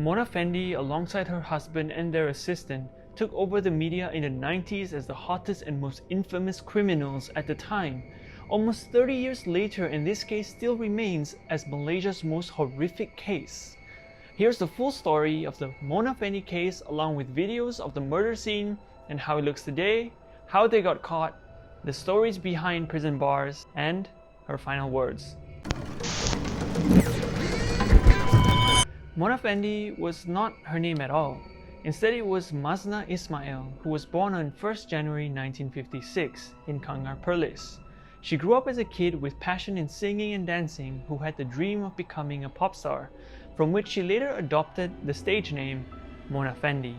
Mona Fandey, alongside her husband and their assistant, took over the media in the 90s as the hottest and most infamous criminals at the time. Almost 30 years later, and this case still remains as Malaysia's most horrific case. Here's the full story of the Mona Fandey case, along with videos of the murder scene and how it looks today, how they got caught, the stories behind prison bars, and her final words. Mona Fandey was not her name at all. Instead, it was Mazna Ismail, who was born on 1st January 1956 in Kangar Perlis. She grew up as a kid with passion in singing and dancing, who had the dream of becoming a pop star, from which she later adopted the stage name Mona Fandey.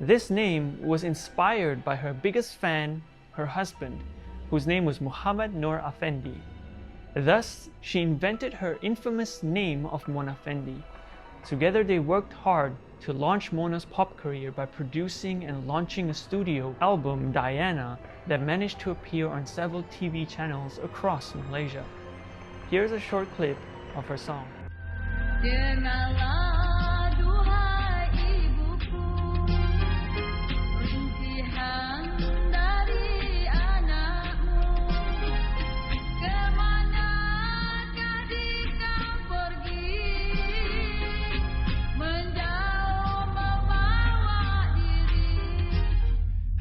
This name was inspired by her biggest fan, her husband, whose name was Muhammad Nur Afendi. Thus, she invented her infamous name of Mona Fandey. Together they worked hard to launch Mona's pop career by producing and launching a studio album, Diana, that managed to appear on several TV channels across Malaysia. Here's a short clip of her song.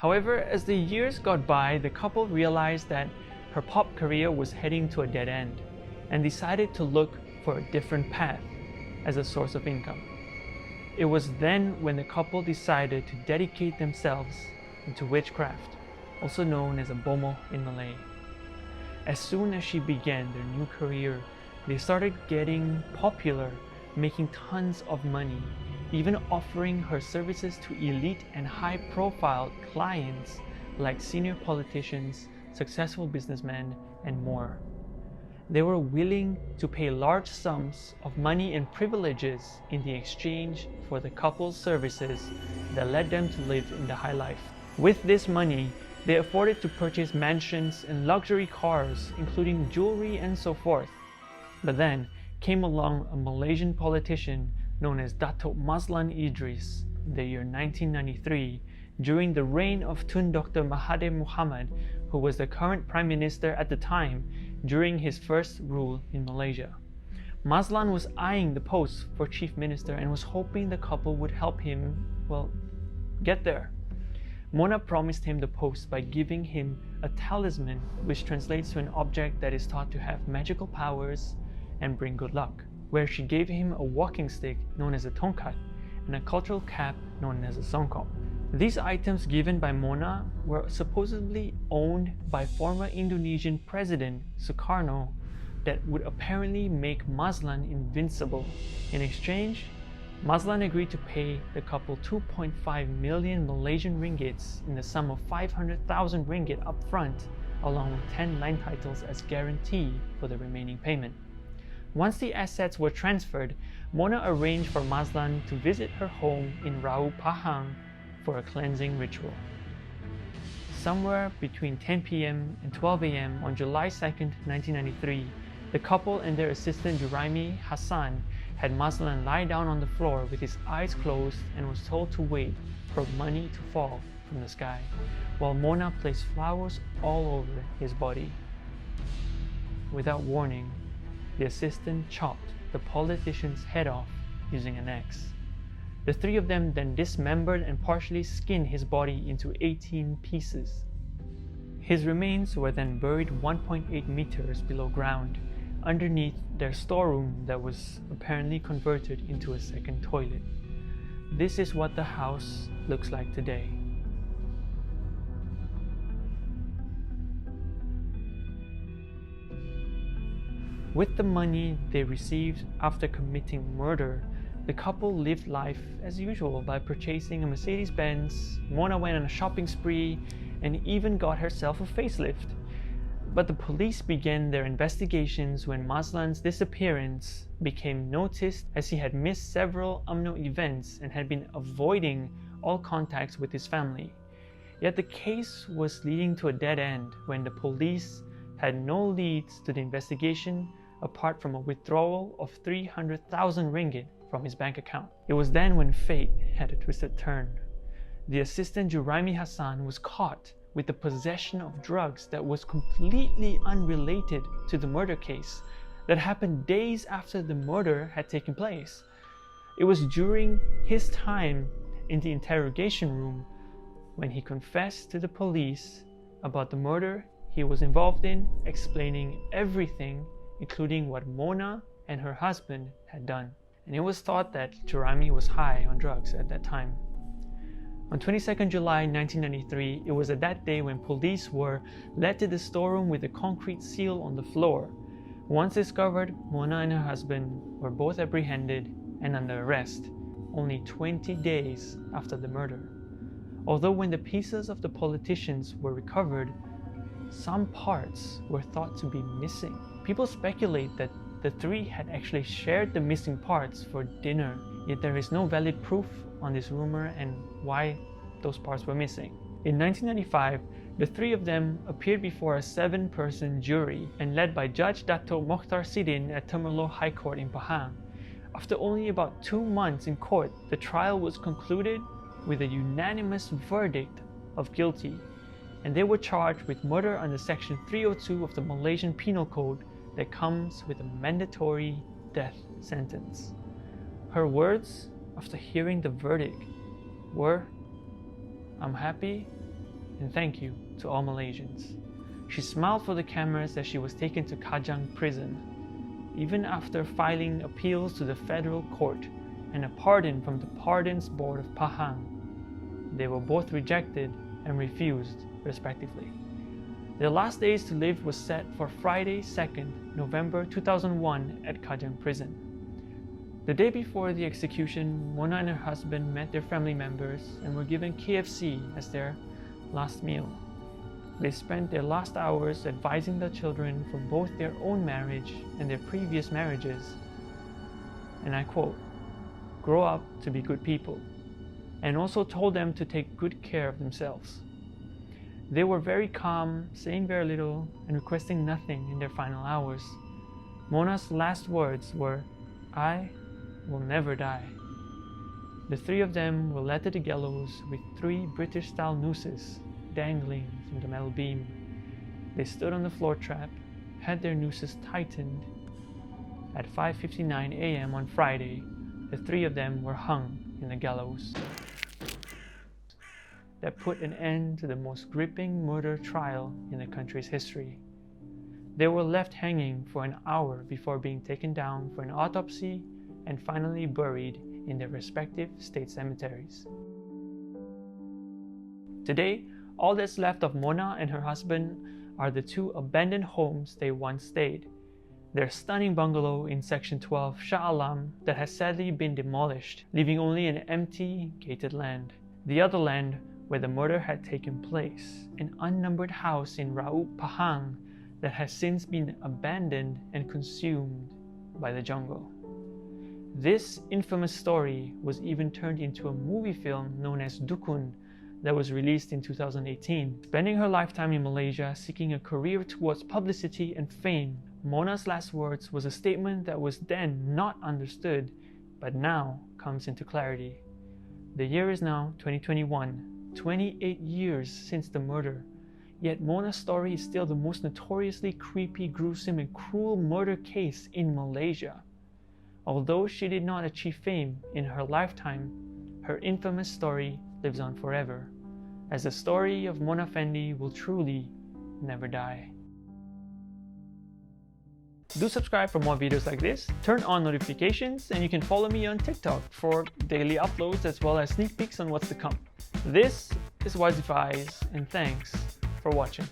However, as the years got by, the couple realized that her pop career was heading to a dead end and decided to look for a different path as a source of income. It was then when the couple decided to dedicate themselves into witchcraft, also known as a bomo in Malay. As soon as she began their new career, they started getting popular, making tons of money, even offering her services to elite and high-profile clients like senior politicians, successful businessmen, and more. They were willing to pay large sums of money and privileges in the exchange for the couple's services that led them to live in the high life. With this money, they afforded to purchase mansions and luxury cars, including jewelry and so forth. But then came along a Malaysian politician known as Datuk Mazlan Idris in the year 1993, during the reign of Tun Dr. Mahathir Mohamad, who was the current Prime Minister at the time during his first rule in Malaysia. Mazlan was eyeing the post for Chief Minister and was hoping the couple would help him, get there. Mona promised him the post by giving him a talisman, which translates to an object that is thought to have magical powers and bring good luck, where she gave him a walking stick known as a tongkat and a cultural cap known as a songkok. These items given by Mona were supposedly owned by former Indonesian President Sukarno that would apparently make Mazlan invincible. In exchange, Mazlan agreed to pay the couple 2.5 million Malaysian ringgits in the sum of 500,000 ringgit up front, along with 10 land titles as guarantee for the remaining payment. Once the assets were transferred, Mona arranged for Mazlan to visit her home in Rau Pahang for a cleansing ritual. Somewhere between 10 p.m. and 12 a.m. on July 2nd, 1993, the couple and their assistant Juraimi Hassan had Mazlan lie down on the floor with his eyes closed and was told to wait for money to fall from the sky, while Mona placed flowers all over his body. Without warning, the assistant chopped the politician's head off using an axe. The three of them then dismembered and partially skinned his body into 18 pieces. His remains were then buried 1.8 meters below ground, underneath their storeroom that was apparently converted into a second toilet. This is what the house looks like today. With the money they received after committing murder, the couple lived life as usual by purchasing a Mercedes-Benz. Mona went on a shopping spree and even got herself a facelift. But the police began their investigations when Mazlan's disappearance became noticed, as he had missed several UMNO events and had been avoiding all contacts with his family. Yet the case was leading to a dead end when the police had no leads to the investigation apart from a withdrawal of 300,000 ringgit from his bank account. It was then when fate had a twisted turn. The assistant Juraimi Hassan was caught with the possession of drugs that was completely unrelated to the murder case that happened days after the murder had taken place. It was during his time in the interrogation room when he confessed to the police about the murder he was involved in, explaining everything, including what Mona and her husband had done. And it was thought that Juraimi was high on drugs at that time. On 22nd July 1993, it was at that day when police were led to the storeroom with a concrete seal on the floor. Once discovered, Mona and her husband were both apprehended and under arrest, only 20 days after the murder. Although when the pieces of the politicians were recovered, some parts were thought to be missing. People speculate that the three had actually shared the missing parts for dinner, yet there is no valid proof on this rumor and why those parts were missing. In 1995, the three of them appeared before a 7-person jury and led by Judge Dato Mokhtar Sidin at Temerloh High Court in Pahang. After only about 2 months in court, the trial was concluded with a unanimous verdict of guilty, and they were charged with murder under Section 302 of the Malaysian Penal Code that comes with a mandatory death sentence. Her words after hearing the verdict were, "I'm happy and thank you to all Malaysians." She smiled for the cameras as she was taken to Kajang prison. Even after filing appeals to the federal court and a pardon from the Pardons Board of Pahang, they were both rejected and refused, respectively. Their last days to live was set for Friday, 2nd November 2001 at Kajang prison. The day before the execution, Mona and her husband met their family members and were given KFC as their last meal. They spent their last hours advising the children from both their own marriage and their previous marriages. And I quote, "Grow up to be good people," and also told them to take good care of themselves. They were very calm, saying very little and requesting nothing in their final hours. Mona's last words were, "I will never die." The three of them were led to the gallows with 3 British-style nooses dangling from the metal beam. They stood on the floor trap, had their nooses tightened. At 5:59 a.m. on Friday, the 3 of them were hung in the gallows. That put an end to the most gripping murder trial in the country's history. They were left hanging for an hour before being taken down for an autopsy and finally buried in their respective state cemeteries. Today, all that's left of Mona and her husband are the 2 abandoned homes they once stayed. Their stunning bungalow in Section 12 Shah Alam that has sadly been demolished, leaving only an empty, gated land. The other land where the murder had taken place, an unnumbered house in Raup, Pahang that has since been abandoned and consumed by the jungle. This infamous story was even turned into a movie film known as Dukun that was released in 2018. Spending her lifetime in Malaysia seeking a career towards publicity and fame, Mona's last words was a statement that was then not understood, but now comes into clarity. The year is now 2021, 28 years since the murder, yet Mona's story is still the most notoriously creepy, gruesome, and cruel murder case in Malaysia. Although she did not achieve fame in her lifetime, her infamous story lives on forever, as the story of Mona Fandey will truly never die. Do subscribe for more videos like this, turn on notifications, and you can follow me on TikTok for daily uploads as well as sneak peeks on what's to come. This is Defies, and thanks for watching.